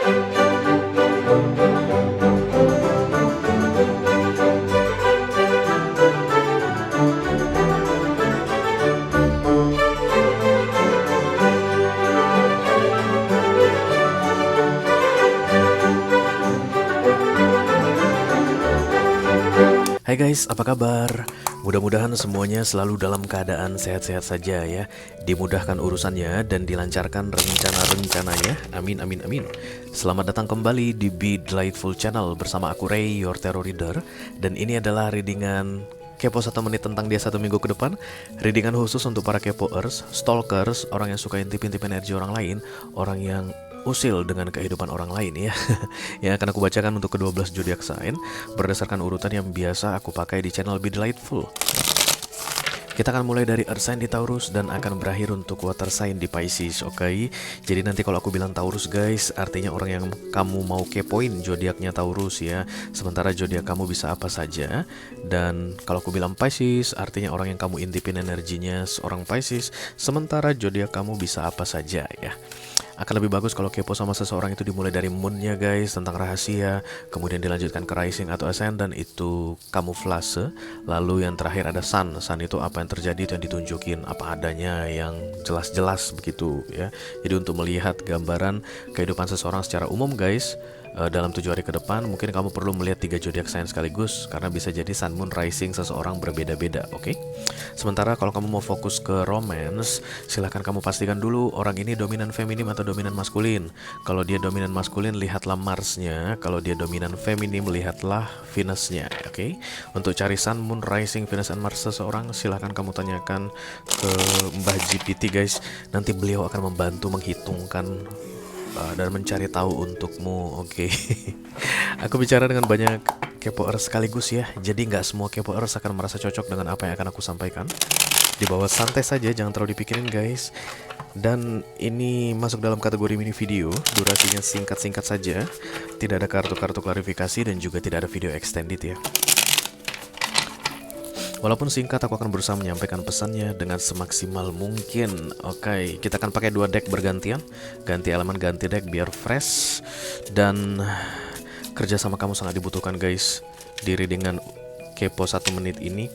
Hai guys, apa kabar? Mudah-mudahan semuanya selalu dalam keadaan sehat-sehat saja ya. Dimudahkan urusannya dan dilancarkan rencana-rencananya. Amin, amin, amin. Selamat datang kembali di Be Delightful Channel bersama aku Ray, your terror reader. Dan ini adalah readingan Kepo 1 menit tentang dia 1 minggu ke depan. Readingan khusus untuk para kepoers, stalkers, orang yang suka intip-intip energi orang lain, orang yang usil dengan kehidupan orang lain ya. Yang akan aku bacakan untuk ke-12 zodiak sign berdasarkan urutan yang biasa aku pakai di channel Be Delightful. Kita akan mulai dari Earth sign di Taurus dan akan berakhir untuk Water sign di Pisces, oke? Jadi nanti kalau aku bilang Taurus guys, artinya orang yang kamu mau kepoin zodiaknya Taurus ya. Sementara zodiak kamu bisa apa saja. Dan kalau aku bilang Pisces, artinya orang yang kamu intipin energinya seorang Pisces. Sementara zodiak kamu bisa apa saja ya. Akan lebih bagus kalau kepo sama seseorang itu dimulai dari moonnya guys, tentang rahasia, kemudian dilanjutkan ke rising atau ascendant, itu kamuflase. Lalu yang terakhir ada sun. Sun itu apa yang terjadi, itu yang ditunjukin apa adanya, yang jelas-jelas begitu ya. Jadi untuk melihat gambaran kehidupan seseorang secara umum guys, dalam 7 hari ke depan mungkin kamu perlu melihat 3 zodiak sign sekaligus, karena bisa jadi sun, moon, rising seseorang berbeda-beda, oke? Sementara kalau kamu mau fokus ke romance, silahkan kamu pastikan dulu orang ini dominan feminim atau dominan maskulin. Kalau dia dominan maskulin, lihatlah Marsnya. Kalau dia dominan feminim, lihatlah Venusnya, oke? Untuk cari sun, moon, rising, Venus, and Mars seseorang, silahkan kamu tanyakan ke Mbah GPT guys. Nanti beliau akan membantu menghitungkan dan mencari tahu untukmu, oke? Aku bicara dengan banyak kepoers sekaligus ya. Jadi nggak semua kepoers akan merasa cocok dengan apa yang akan aku sampaikan. Dibawa santai saja, jangan terlalu dipikirin guys. Dan ini masuk dalam kategori mini video, durasinya singkat-singkat saja. Tidak ada kartu-kartu klarifikasi dan juga tidak ada video extended ya. Walaupun singkat, aku akan berusaha menyampaikan pesannya dengan semaksimal mungkin. Oke, kita akan pakai 2 deck bergantian. Ganti elemen, ganti deck biar fresh. Dan kerja sama kamu sangat dibutuhkan guys. Di readingan kepo 1 menit ini,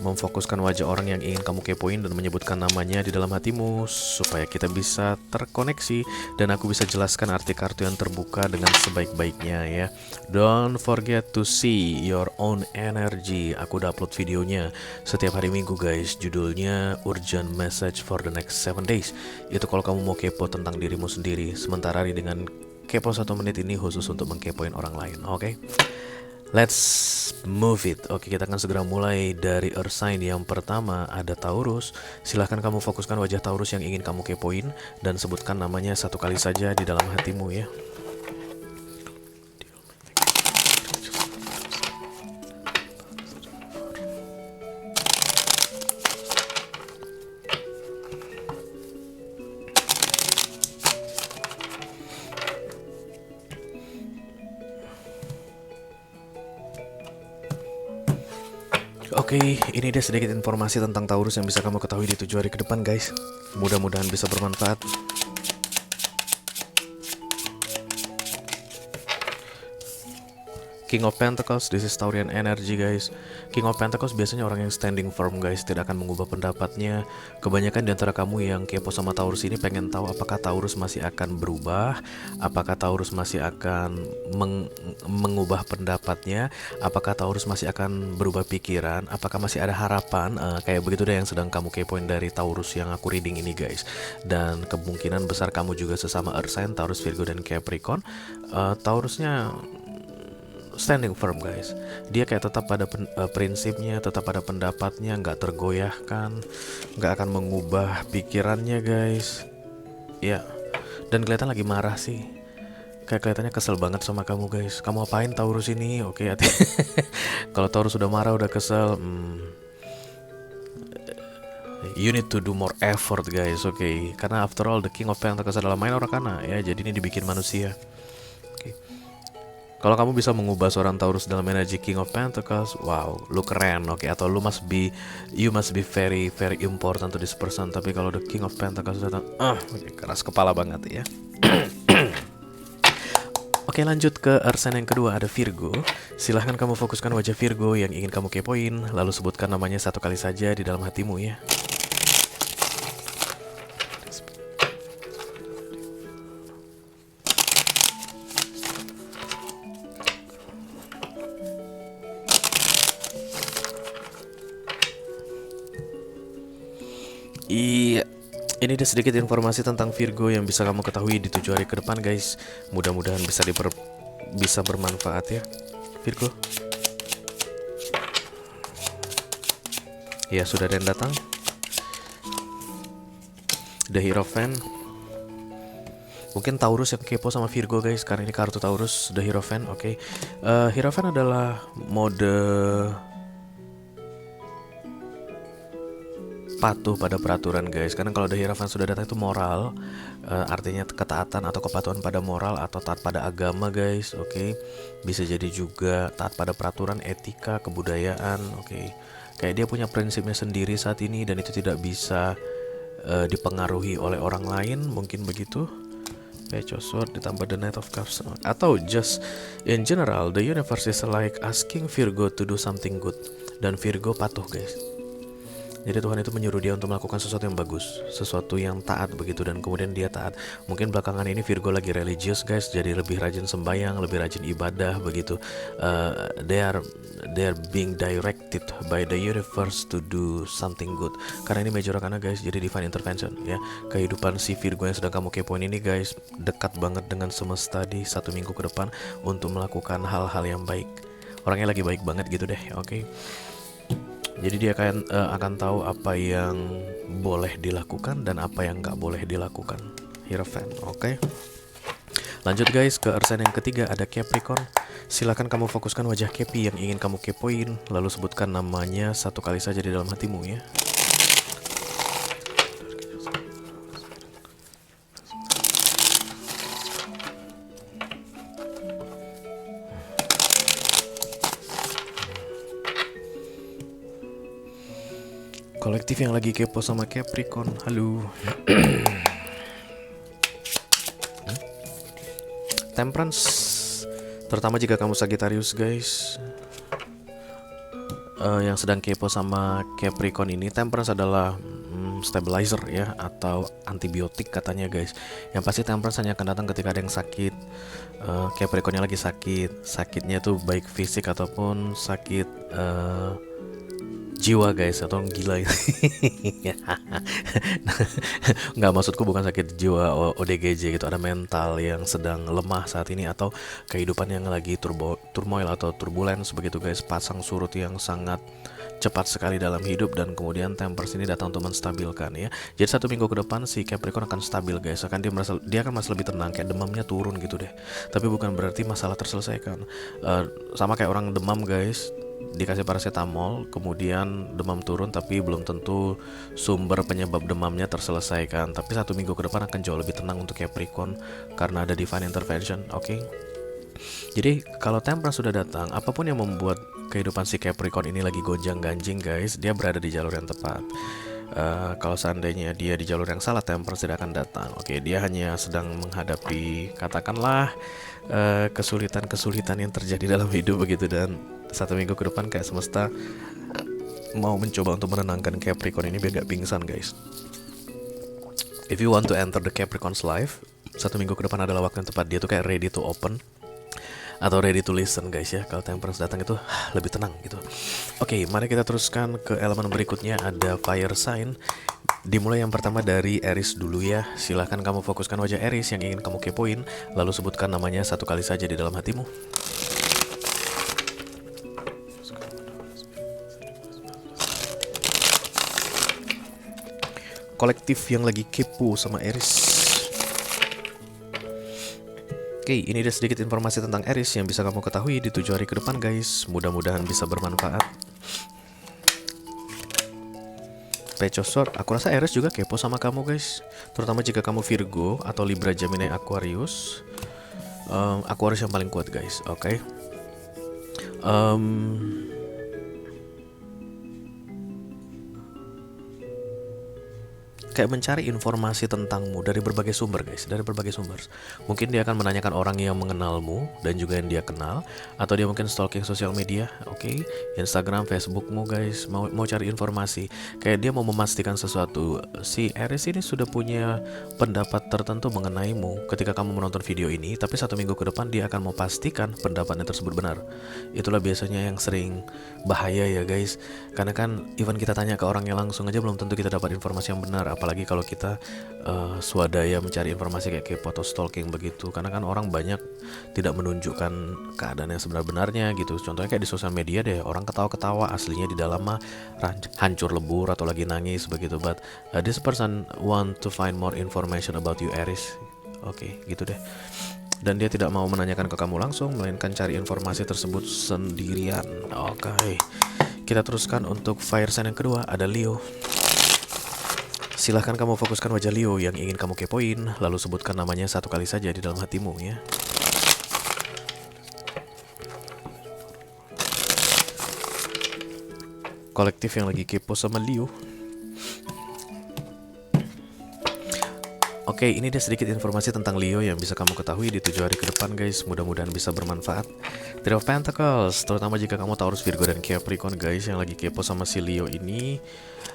memfokuskan wajah orang yang ingin kamu kepoin dan menyebutkan namanya di dalam hatimu supaya kita bisa terkoneksi dan aku bisa jelaskan arti kartu yang terbuka dengan sebaik-baiknya ya. Don't forget to see your own energy. Aku udah upload videonya setiap hari Minggu guys. Judulnya Urgent Message for the Next 7 Days. Itu kalau kamu mau kepo tentang dirimu sendiri. Sementara dengan kepo 1 menit ini khusus untuk mengkepoin orang lain, oke? Let's move it. Oke, kita akan segera mulai dari Earth sign. Yang pertama ada Taurus. Silahkan kamu fokuskan wajah Taurus yang ingin kamu kepoin dan sebutkan namanya 1 kali saja di dalam hatimu ya. Oke, ini dia sedikit informasi tentang Taurus yang bisa kamu ketahui di 7 hari ke depan guys. Mudah-mudahan bisa bermanfaat. King of Pentacles, this is Taurian energy guys. King of Pentacles biasanya orang yang standing firm guys, tidak akan mengubah pendapatnya. Kebanyakan di antara kamu yang kepo sama Taurus ini pengen tahu apakah Taurus masih akan berubah, apakah Taurus masih akan mengubah pendapatnya, apakah Taurus masih akan berubah pikiran, apakah masih ada harapan. Kayak begitu deh yang sedang kamu kepoin dari Taurus yang aku reading ini guys. Dan kemungkinan besar kamu juga sesama Earth sign, Taurus, Virgo, dan Capricorn. Taurusnya standing firm guys. Dia kayak tetap pada prinsipnya, tetap pada pendapatnya, nggak tergoyahkan, nggak akan mengubah pikirannya guys. Ya, dan kelihatan lagi marah sih. Kayak kelihatannya kesel banget sama kamu guys. Kamu apain Taurus ini? Oke, hati. Kalau Taurus udah marah, udah kesel, you need to do more effort guys, oke? Karena after all the King of Pentacles adalah minor arcana ya, jadi ini dibikin manusia. Kalau kamu bisa mengubah seorang Taurus dalam energi King of Pentacles, wow, lu keren, oke? Atau you must be very very important to this person. Tapi kalau the King of Pentacles datang, keras kepala banget ya. Oke, lanjut ke Earth sign yang kedua, ada Virgo. Silahkan kamu fokuskan wajah Virgo yang ingin kamu kepoin, lalu sebutkan namanya satu kali saja di dalam hatimu ya. Iya, ini ada sedikit informasi tentang Virgo yang bisa kamu ketahui di 7 hari ke depan guys. Mudah-mudahan bisa bermanfaat ya Virgo. Ya, sudah ada yang datang. The Hierophant. Mungkin Taurus yang kepo sama Virgo guys, karena ini kartu Taurus, The Hierophant. Oke. Hierophant adalah mode patuh pada peraturan guys. Karena kalau The Hierophant sudah datang itu moral, artinya ketaatan atau kepatuhan pada moral atau taat pada agama guys. Oke. Bisa jadi juga taat pada peraturan, etika, kebudayaan. Oke. Kayak dia punya prinsipnya sendiri saat ini dan itu tidak bisa dipengaruhi oleh orang lain, mungkin begitu. Page of Swords ditambah The Knight of Cups, atau just in general the universe is like asking Virgo to do something good, dan Virgo patuh guys. Jadi Tuhan itu menyuruh dia untuk melakukan sesuatu yang bagus, sesuatu yang taat begitu, dan kemudian dia taat. Mungkin belakangan ini Virgo lagi religius guys, jadi lebih rajin sembahyang, lebih rajin ibadah begitu. They are being directed by the universe to do something good. Karena ini major arcana guys, jadi divine intervention ya. Kehidupan si Virgo yang sedang kamu kepoin ini guys, dekat banget dengan semesta di 1 minggu ke depan untuk melakukan hal-hal yang baik. Orangnya lagi baik banget gitu deh, oke. Jadi dia akan tahu apa yang boleh dilakukan dan apa yang nggak boleh dilakukan. Hierophant, oke. Lanjut guys ke Earth sign yang ketiga, ada Capricorn. Silakan kamu fokuskan wajah Capi yang ingin kamu kepoin, lalu sebutkan namanya satu kali saja di dalam hatimu ya. Kolektif yang lagi kepo sama Capricorn, halo. Temperance, terutama jika kamu Sagittarius guys, yang sedang kepo sama Capricorn ini. Temperance adalah stabilizer ya, atau antibiotik katanya guys. Yang pasti temperance hanya akan datang ketika ada yang sakit. Capricorn yang lagi sakitnya tuh baik fisik ataupun sakit jiwa guys, atau gila gitu. Nggak, maksudku bukan sakit jiwa ODGJ gitu, ada mental yang sedang lemah saat ini, atau kehidupan yang lagi turmoil atau turbulence begitu guys, pasang surut yang sangat cepat sekali dalam hidup, dan kemudian Temperance ini datang untuk menstabilkan ya. Jadi 1 minggu ke depan si Capricorn akan stabil guys, dia akan merasa lebih tenang, kayak demamnya turun gitu deh. Tapi bukan berarti masalah terselesaikan. Sama kayak orang demam guys, dikasih paracetamol, kemudian demam turun, tapi belum tentu sumber penyebab demamnya terselesaikan. Tapi 1 minggu ke depan akan jauh lebih tenang untuk Capricorn karena ada divine intervention, oke? Jadi kalau Temperance sudah datang, apapun yang membuat kehidupan si Capricorn ini lagi gonjang-ganjing guys, dia berada di jalur yang tepat. Kalau seandainya dia di jalur yang salah, Temperance tidak akan datang. Oke, dia hanya sedang menghadapi, katakanlah, kesulitan-kesulitan yang terjadi dalam hidup begitu, dan 1 minggu ke depan kayak semesta mau mencoba untuk menenangkan Capricorn ini biar gak pingsan guys. If you want to enter the Capricorn's life, 1 minggu ke depan adalah waktu yang tepat. Dia tuh kayak ready to open atau ready to listen guys ya. Kalau Temperance datang itu lebih tenang gitu. Oke, mari kita teruskan ke elemen berikutnya, ada fire sign. Dimulai yang pertama dari Aries dulu ya. Silahkan kamu fokuskan wajah Aries yang ingin kamu kepoin, lalu sebutkan namanya satu kali saja di dalam hatimu. Kolektif yang lagi kepo sama Aries. Oke, ini ada sedikit informasi tentang Aries yang bisa kamu ketahui di 7 hari ke depan guys. Mudah-mudahan bisa bermanfaat. Page of Swords, aku rasa Aries juga kepo sama kamu guys, terutama jika kamu Virgo atau Libra, Gemini, Aquarius. Aquarius yang paling kuat guys, oke? kayak mencari informasi tentangmu dari berbagai sumber guys, dari berbagai sumber. Mungkin dia akan menanyakan orang yang mengenalmu dan juga yang dia kenal, atau dia mungkin stalking sosial media, oke, Instagram, Facebookmu guys, mau cari informasi. Kayak dia mau memastikan sesuatu. Si Aries ini sudah punya pendapat tertentu mengenaimu ketika kamu menonton video ini, tapi 1 minggu ke depan dia akan memastikan pendapatnya tersebut benar. Itulah biasanya yang sering bahaya ya guys, karena kan even kita tanya ke orangnya langsung aja belum tentu kita dapat informasi yang benar, apalagi kalau kita swadaya mencari informasi kayak kepo atau stalking begitu, karena kan orang banyak tidak menunjukkan keadaan yang sebenar-benarnya gitu. Contohnya kayak di sosial media deh, orang ketawa-ketawa aslinya di dalam mah hancur lebur atau lagi nangis begitu. But this person want to find more information about you Aries, oke, gitu deh. Dan dia tidak mau menanyakan ke kamu langsung, melainkan cari informasi tersebut sendirian. Oke. Kita teruskan untuk fire sign yang kedua, ada Leo. Silahkan kamu fokuskan wajah Leo yang ingin kamu kepoin, lalu sebutkan namanya 1 kali saja di dalam hatimu ya. Kolektif yang lagi kepo sama Leo. Oke, ini dia sedikit informasi tentang Leo yang bisa kamu ketahui di 7 hari ke depan guys. Mudah-mudahan bisa bermanfaat. Three of Pentacles, terutama jika kamu Taurus, Virgo, dan Capricorn guys yang lagi kepo sama si Leo ini.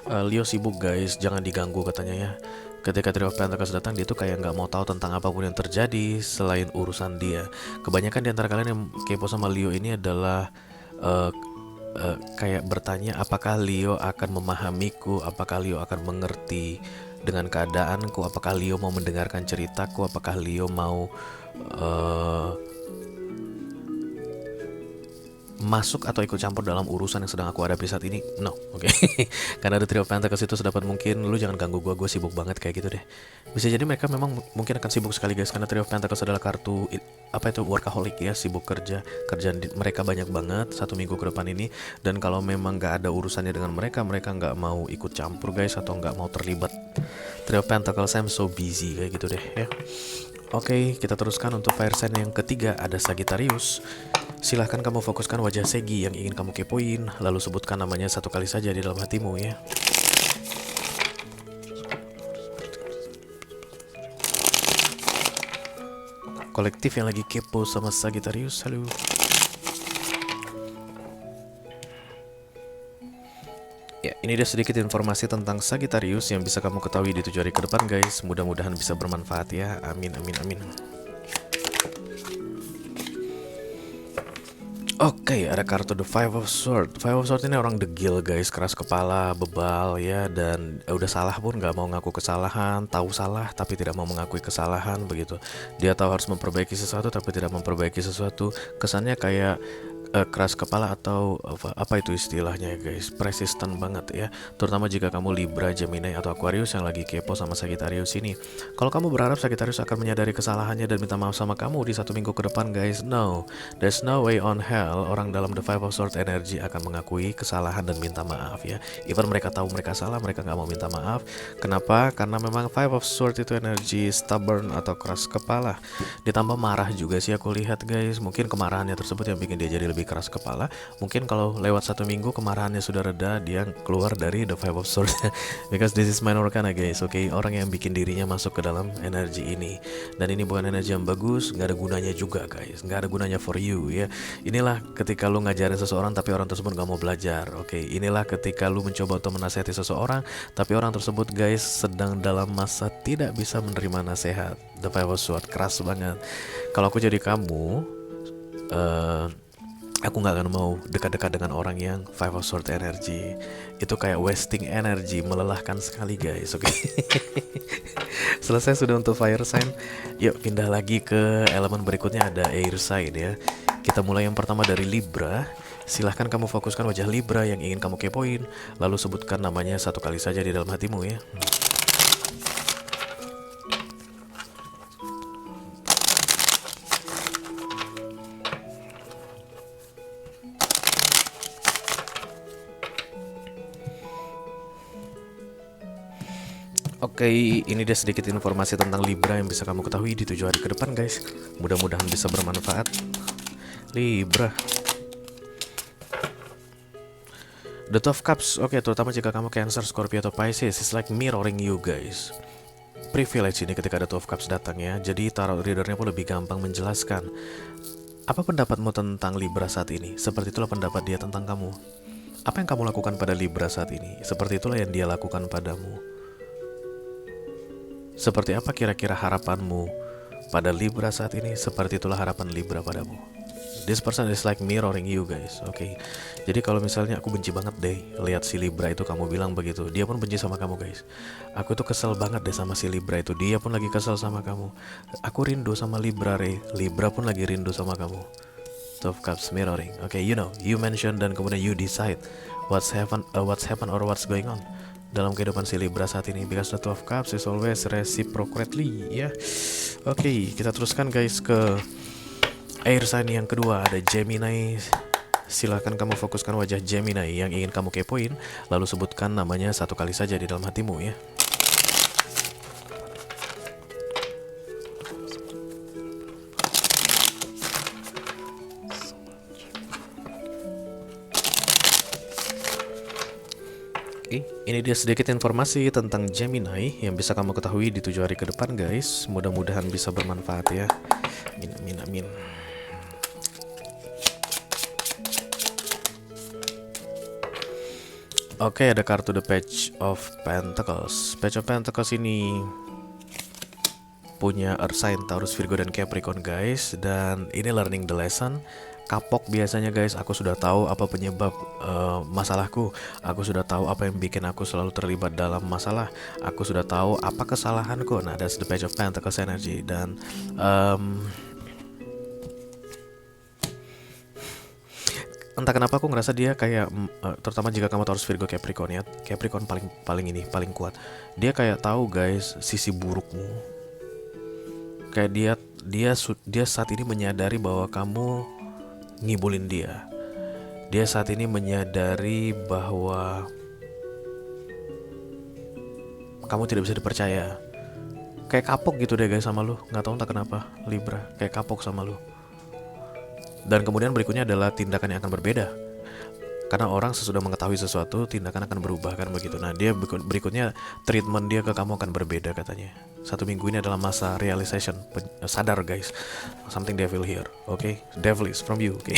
Leo sibuk guys, jangan diganggu katanya ya. Ketika Three of Pentacles datang, dia tuh kayak nggak mau tahu tentang apapun yang terjadi selain urusan dia. Kebanyakan di antara kalian yang kepo sama Leo ini adalah kayak bertanya apakah Leo akan memahamiku, apakah Leo akan mengerti dengan keadaanku, apakah Leo mau mendengarkan ceritaku, apakah Leo mau masuk atau ikut campur dalam urusan yang sedang aku hadapi saat ini. No, oke. Karena ada Three of Pentacles itu sedapat mungkin lu jangan ganggu gue sibuk banget kayak gitu deh. Bisa jadi mereka memang mungkin akan sibuk sekali guys, karena Three of Pentacles adalah kartu apa itu, workaholic ya, sibuk kerjaan mereka banyak banget 1 minggu ke depan ini. Dan kalau memang gak ada urusannya dengan mereka gak mau ikut campur guys, atau gak mau terlibat. Three of Pentacles, I'm so busy kayak gitu deh ya. Oke, kita teruskan untuk fire sign yang ketiga, ada Sagittarius. Silahkan kamu fokuskan wajah Segi yang ingin kamu kepoin, lalu sebutkan namanya 1 kali saja di dalam hatimu ya. Kolektif yang lagi kepo sama Sagittarius, halo. Ya, ini dia sedikit informasi tentang Sagittarius yang bisa kamu ketahui di 7 hari ke depan guys. Mudah-mudahan bisa bermanfaat ya. Amin, amin, amin. Oke, ada kartu The Five of Swords. Five of Swords ini orang degil guys, keras kepala, bebal ya, dan udah salah pun gak mau ngaku kesalahan, tahu salah tapi tidak mau mengakui kesalahan begitu. Dia tahu harus memperbaiki sesuatu tapi tidak memperbaiki sesuatu. Kesannya kayak keras kepala atau apa itu istilahnya guys, persisten banget ya. Terutama jika kamu Libra, Gemini, atau Aquarius yang lagi kepo sama Sagittarius ini. Kalau kamu berharap Sagittarius akan menyadari kesalahannya dan minta maaf sama kamu di 1 minggu ke depan guys, no, there's no way on hell orang dalam The Five of Swords energy akan mengakui kesalahan dan minta maaf ya. Even mereka tahu mereka salah, mereka nggak mau minta maaf. Kenapa? Karena memang Five of Swords itu energi stubborn atau keras kepala, ditambah marah juga sih aku lihat guys. Mungkin kemarahannya tersebut yang bikin dia jadi lebih keras kepala. Mungkin kalau lewat 1 minggu kemarahannya sudah reda, dia keluar dari The Five of Swords. Because this is minor arcana guys, oke. Orang yang bikin dirinya masuk ke dalam energi ini, dan ini bukan energi yang bagus, nggak ada gunanya juga guys, nggak ada gunanya for you ya. Inilah ketika lu ngajarin seseorang tapi orang tersebut nggak mau belajar, oke. Inilah ketika lu mencoba untuk menasihati seseorang tapi orang tersebut guys sedang dalam masa tidak bisa menerima nasihat. The Five of Swords keras banget. Kalau aku jadi kamu, aku gak akan mau dekat-dekat dengan orang yang Five of Swords energy. Itu kayak wasting energy, melelahkan sekali guys, oke. Selesai sudah untuk fire sign. Yuk pindah lagi ke elemen berikutnya, ada air sign ya. Kita mulai yang pertama dari Libra. Silahkan kamu fokuskan wajah Libra yang ingin kamu kepoin, lalu sebutkan namanya 1 kali saja di dalam hatimu ya. Oke, ini dia sedikit informasi tentang Libra yang bisa kamu ketahui di 7 hari ke depan guys. Mudah-mudahan bisa bermanfaat. Libra. The Two of Cups, oke, terutama jika kamu Cancer, Scorpio atau Pisces, it's like mirroring you guys. Privilege ini ketika ada Two of Cups datang ya. Jadi tarot readernya pun lebih gampang menjelaskan. Apa pendapatmu tentang Libra saat ini? Seperti itulah pendapat dia tentang kamu. Apa yang kamu lakukan pada Libra saat ini? Seperti itulah yang dia lakukan padamu. Seperti apa kira-kira harapanmu pada Libra saat ini? Seperti itulah harapan Libra padamu. This person is like mirroring you guys, oke. Jadi kalau misalnya aku benci banget deh lihat si Libra itu kamu bilang begitu, dia pun benci sama kamu guys. Aku tuh kesel banget deh sama si Libra itu, dia pun lagi kesel sama kamu. Aku rindu sama Libra Libra pun lagi rindu sama kamu. Two of Cups mirroring, oke, you know, you mention dan kemudian you decide what's happen or what's going on dalam kehidupan si Libra saat ini, because the Two of Cups is always reciprocally ya. Oke, kita teruskan guys ke air sign yang kedua, ada Gemini. Silahkan kamu fokuskan wajah Gemini yang ingin kamu kepoin, lalu sebutkan namanya satu kali saja di dalam hatimu ya. Oke, ini dia sedikit informasi tentang Gemini yang bisa kamu ketahui di 7 hari ke depan guys. Mudah-mudahan bisa bermanfaat ya. Amin, amin, amin. Oke, ada kartu The Page of Pentacles. Page of Pentacles ini punya Earth sign Taurus, Virgo, dan Capricorn guys. Dan ini learning the lesson. Kapok biasanya guys, aku sudah tahu apa penyebab masalahku. Aku sudah tahu apa yang bikin aku selalu terlibat dalam masalah. Aku sudah tahu apa kesalahanku. Nah, that's the Page of Pentacles energy. Dan entah kenapa aku ngerasa dia kayak terutama jika kamu Taurus, Virgo, Capricorn ya. Capricorn paling kuat. Dia kayak tahu guys sisi burukmu. Kayak dia saat ini menyadari bahwa kamu ngibulin dia. Dia saat ini menyadari bahwa kamu tidak bisa dipercaya. Kayak kapok gitu deh guys sama lu. Nggak tahu entah kenapa Libra kayak kapok sama lu. Dan kemudian berikutnya adalah tindakan yang akan berbeda. Karena orang sesudah mengetahui sesuatu, tindakan akan berubah kan begitu. Nah, dia berikutnya treatment dia ke kamu akan berbeda katanya. 1 minggu ini adalah masa realization, sadar guys. Something devil here, oke? Devil is from you, oke?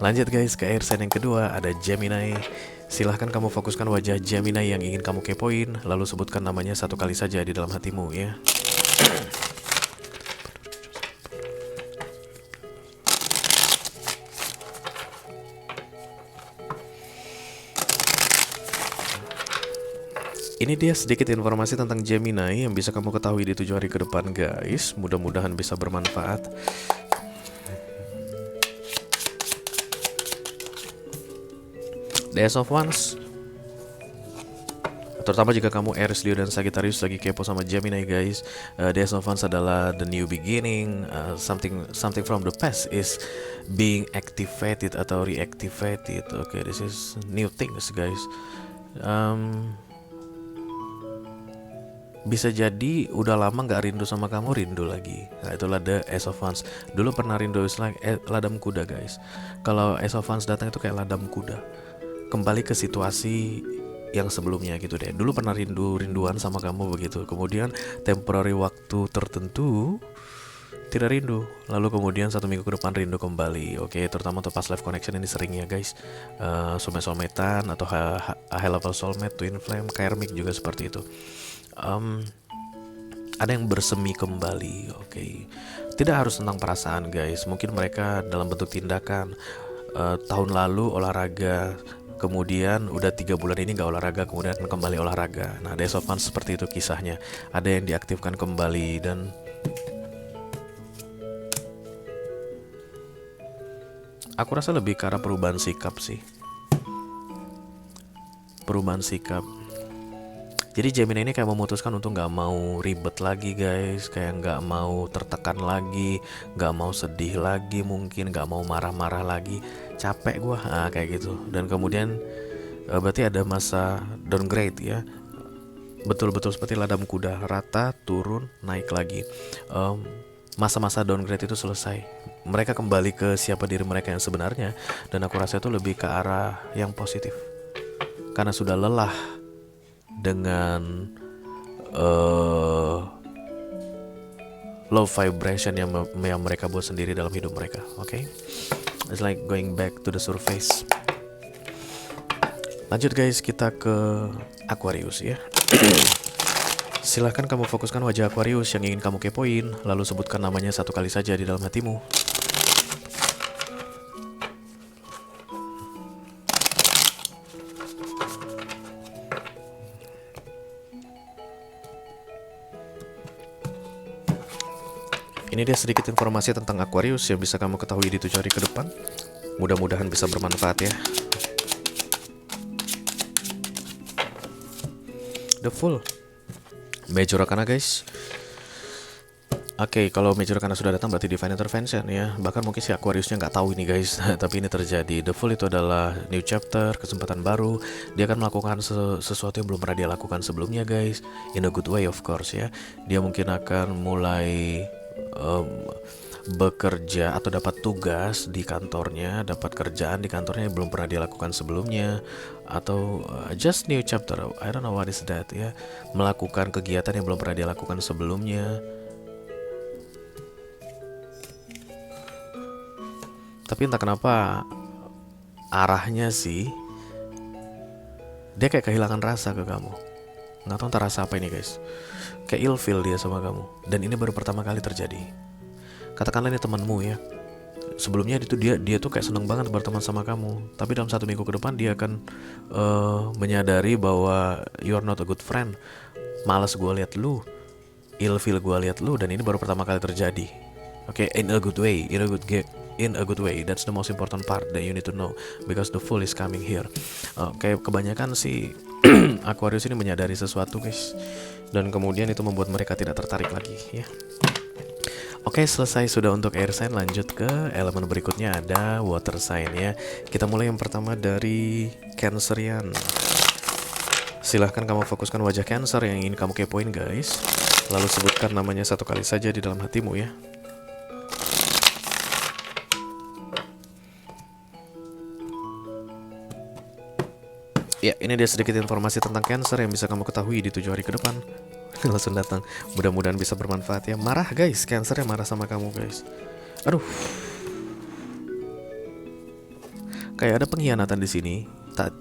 Lanjut guys ke air sign yang kedua, ada Gemini. Silahkan kamu fokuskan wajah Gemini yang ingin kamu kepoin, lalu sebutkan namanya satu kali saja di dalam hatimu ya. Ini dia sedikit informasi tentang Gemini yang bisa kamu ketahui di 7 hari ke depan guys. Mudah-mudahan bisa bermanfaat. The Ace of Wands. Terutama jika kamu Aries, Leo, dan Sagittarius lagi kepo sama Gemini guys. The Ace of Wands adalah the new beginning. Something from the past is being activated atau reactivated. Okay, this is new things guys. Bisa jadi udah lama gak rindu sama kamu, rindu lagi. Nah, itulah the Ace of Wands. Dulu pernah rindu, like ladam kuda guys. Kalau Ace of Wands datang itu kayak ladam kuda, kembali ke situasi yang sebelumnya gitu deh. Dulu pernah rinduan sama kamu begitu, kemudian temporary waktu tertentu tidak rindu, lalu kemudian 1 minggu ke depan rindu kembali. Oke, terutama untuk past life connection ini sering ya guys. Soulmate-soulmatean atau high level soulmate, twin flame, karmic juga seperti itu. Ada yang bersemi kembali, oke. Tidak harus tentang perasaan guys, mungkin mereka dalam bentuk tindakan. Tahun lalu olahraga, kemudian udah 3 bulan ini gak olahraga, kemudian kembali olahraga. Nah, Ace of Wands seperti itu kisahnya. Ada yang diaktifkan kembali dan aku rasa lebih ke arah perubahan sikap sih. Perubahan sikap. Jadi Gemini ini kayak memutuskan untuk gak mau ribet lagi guys. Kayak gak mau tertekan lagi, gak mau sedih lagi, mungkin gak mau marah-marah lagi. Capek gua, kayak gitu. Dan kemudian berarti ada masa downgrade ya. Betul-betul seperti ladam kuda, rata, turun, naik lagi. masa-masa downgrade itu selesai. Mereka kembali ke siapa diri mereka yang sebenarnya, dan aku rasa itu lebih ke arah yang positif. Karena sudah lelah dengan low vibration yang mereka buat sendiri dalam hidup mereka. Oke, it's like going back to the surface. Lanjut guys, kita ke Aquarius ya. Silahkan kamu fokuskan wajah Aquarius yang ingin kamu kepoin, lalu sebutkan namanya satu kali saja di dalam hatimu. Ini dia sedikit informasi tentang Aquarius yang bisa kamu ketahui di 7 hari ke depan. Mudah-mudahan bisa bermanfaat ya. The Fool, Major Arcana guys. Oke, kalau Major Arcana sudah datang berarti Divine Intervention ya. Bahkan mungkin si Aquariusnya nggak tahu ini guys. Tapi ini terjadi. The Fool itu adalah new chapter, kesempatan baru. Dia akan melakukan sesuatu yang belum pernah dia lakukan sebelumnya guys. In a good way of course ya. Dia mungkin akan mulai bekerja atau dapat tugas di kantornya, dapat kerjaan di kantornya yang belum pernah dia lakukan sebelumnya, atau just new chapter, I don't know what is that ya, melakukan kegiatan yang belum pernah dia lakukan sebelumnya. Tapi entah kenapa arahnya sih dia kayak kehilangan rasa ke kamu. Nggak tahu entah rasa apa ini guys. Kayak ilfeel dia sama kamu. Dan ini baru pertama kali terjadi. Katakanlah ini temanmu ya. Sebelumnya dia tuh kayak seneng banget berteman sama kamu. Tapi dalam 1 minggu ke depan dia akan menyadari bahwa you are not a good friend. Malas gue liat lu, ilfeel gue liat lu. Dan ini baru pertama kali terjadi. Oke, in a good way, in a good way. That's the most important part that you need to know, because the Fool is coming here. Kayak kebanyakan sih Aquarius ini menyadari sesuatu guys, dan kemudian itu membuat mereka tidak tertarik lagi ya. Oke, selesai sudah untuk air sign. Lanjut ke elemen berikutnya, ada water sign ya. Kita mulai yang pertama dari Cancerian. Silahkan kamu fokuskan wajah Cancer yang ingin kamu kepoin guys, lalu sebutkan namanya satu kali saja di dalam hatimu ya. Ya, ini dia sedikit informasi tentang Cancer yang bisa kamu ketahui di 7 hari ke depan. Langsung datang. Mudah-mudahan bisa bermanfaat ya. Marah guys, Cancer yang marah sama kamu guys. Aduh. Kayak ada pengkhianatan di sini.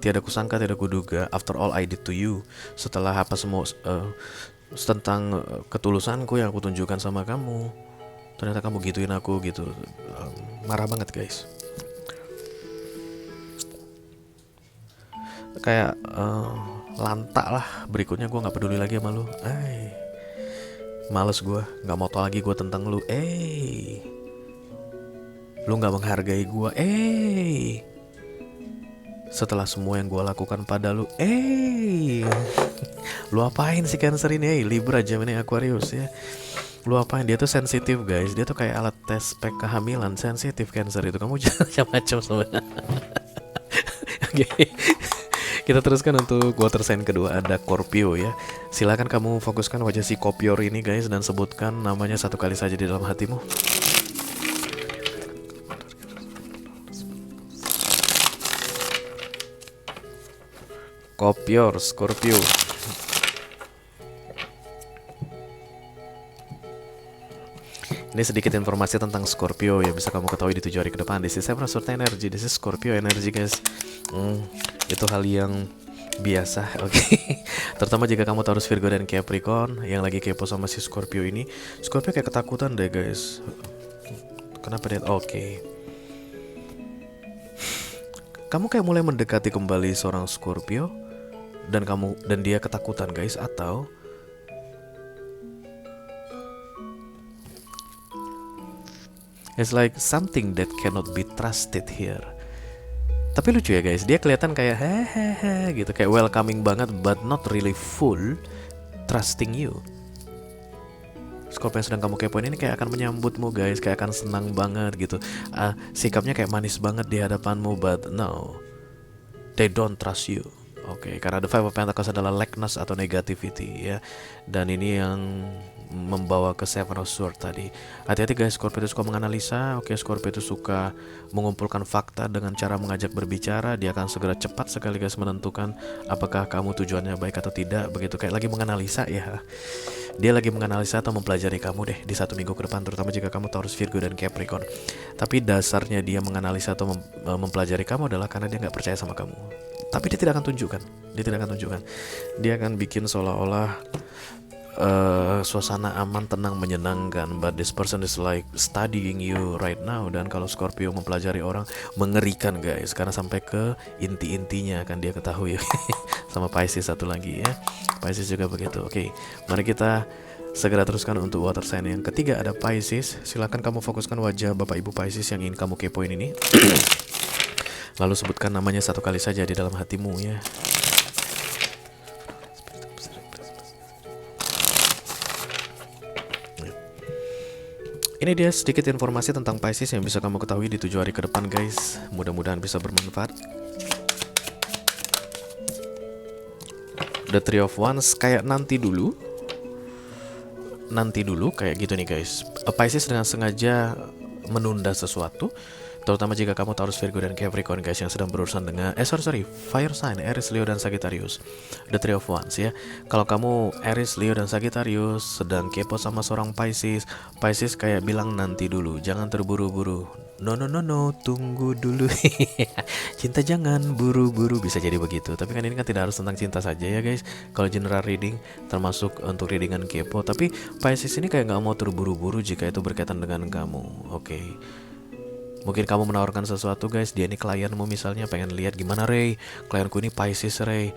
Tiada kusangka, tiada kuduga. After all I did to you. Setelah apa semua tentang ketulusanku yang aku tunjukkan sama kamu, ternyata kamu gituin aku gitu. Marah banget guys. Kayak lantak lah. Berikutnya gue gak peduli lagi sama lu. Males gue, gak mau tau lagi gue tentang lu. Lu gak menghargai gue. Setelah semua yang gue lakukan pada lu. Lu apain sih Cancer ini? Libra, Gemini, Aquarius ya. Lu apain? Dia tuh sensitif guys. Dia tuh kayak alat tes spek kehamilan. Sensitif Cancer itu. Kamu jangan macam-macam sebenarnya. Oke. Kita teruskan untuk water sign kedua, ada Scorpio ya. Silakan kamu fokuskan wajah si Kopior ini guys, dan sebutkan namanya satu kali saja di dalam hatimu. Kopior, Scorpio. Ini sedikit informasi tentang Scorpio yang bisa kamu ketahui di 7 hari ke depan. This is Certain Energy, this is Scorpio Energy guys. Itu hal yang biasa, oke. Terutama jika kamu Taurus, Virgo, dan Capricorn yang lagi kepo sama si Scorpio ini. Scorpio kayak ketakutan deh guys. Kenapa dia? Oke. Kamu kayak mulai mendekati kembali seorang Scorpio, dan dia ketakutan guys, atau it's like something that cannot be trusted here. Tapi lucu ya guys, dia kelihatan kayak hehehe gitu, kayak welcoming banget, but not really full trusting you. Scorpio yang sedang kamu kepoin ini kayak akan menyambutmu guys, kayak akan senang banget gitu. Sikapnya kayak manis banget di hadapanmu, but no, they don't trust you. Oke, karena the Five of Pentacles adalah lackness atau negativity ya. Dan ini yang membawa ke Seven of Swords tadi. Hati-hati guys, Scorpio itu suka menganalisa. Oke, Scorpio itu suka mengumpulkan fakta dengan cara mengajak berbicara. Dia akan segera cepat sekali guys menentukan apakah kamu tujuannya baik atau tidak. Begitu kayak lagi menganalisa ya. Dia lagi menganalisa atau mempelajari kamu deh di 1 minggu ke depan, terutama jika kamu Taurus, Virgo, dan Capricorn. Tapi dasarnya dia menganalisa atau mempelajari kamu adalah karena dia nggak percaya sama kamu. Tapi dia tidak akan tunjukkan. Dia akan bikin seolah-olah suasana aman, tenang, menyenangkan. But this person is like studying you right now. Dan kalau Scorpio mempelajari orang, mengerikan guys, karena sampai ke inti-intinya akan dia ketahui. Sama Pisces satu lagi ya, Pisces juga begitu. Oke, mari kita segera teruskan untuk water sign yang ketiga. Ada Pisces. Silakan kamu fokuskan wajah Bapak Ibu Pisces yang ingin kamu kepoin ini. Lalu sebutkan namanya 1 kali saja di dalam hatimu ya. Ini dia sedikit informasi tentang Pisces yang bisa kamu ketahui di 7 hari ke depan guys. Mudah-mudahan bisa bermanfaat. The Three of Wands kayak nanti dulu kayak gitu nih guys. Pisces dengan sengaja menunda sesuatu, terutama jika kamu Taurus, Virgo, dan Capricorn guys yang sedang berurusan dengan fire sign Aries, Leo, dan Sagittarius. The Three of Wands ya. Kalau kamu Aries, Leo, dan Sagittarius sedang kepo sama seorang Pisces kayak bilang nanti dulu, jangan terburu-buru. No, tunggu dulu. Cinta jangan buru-buru, bisa jadi begitu. Tapi kan ini kan tidak harus tentang cinta saja ya guys. Kalau general reading, termasuk untuk readingan kepo. Tapi Pisces ini kayak nggak mau terburu-buru jika itu berkaitan dengan kamu. Oke. Mungkin kamu menawarkan sesuatu guys, dia ini klienmu misalnya, pengen lihat gimana Ray, klienku ini Pisces Ray,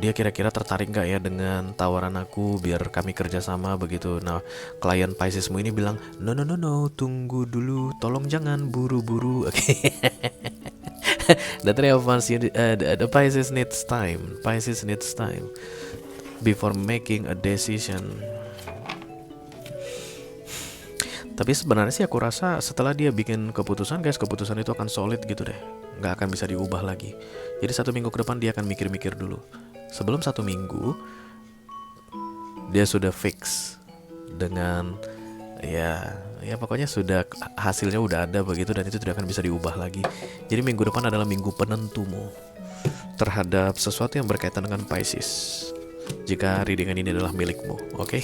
dia kira-kira tertarik gak ya dengan tawaran aku biar kami kerjasama begitu. Nah, klien Piscesmu ini bilang no, tunggu dulu, tolong jangan buru-buru. Oke. The Three of Wands, the Pisces needs time before making a decision. Tapi sebenarnya sih aku rasa setelah dia bikin keputusan guys, keputusan itu akan solid gitu deh, nggak akan bisa diubah lagi. Jadi 1 minggu ke depan dia akan mikir-mikir dulu. Sebelum 1 minggu dia sudah fix dengan ya pokoknya sudah hasilnya udah ada begitu, dan itu tidak akan bisa diubah lagi. Jadi minggu depan adalah minggu penentumu terhadap sesuatu yang berkaitan dengan Pisces, jika readingan ini adalah milikmu. Oke.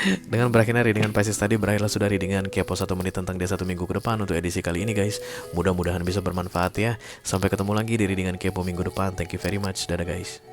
Dengan berakhirnya readingan Pisces tadi, berakhirlah sudah readingan kepo 1 menit tentang dia 1 minggu ke depan untuk edisi kali ini guys. Mudah-mudahan bisa bermanfaat ya. Sampai ketemu lagi di readingan kepo minggu depan. Thank you very much. Dadah guys.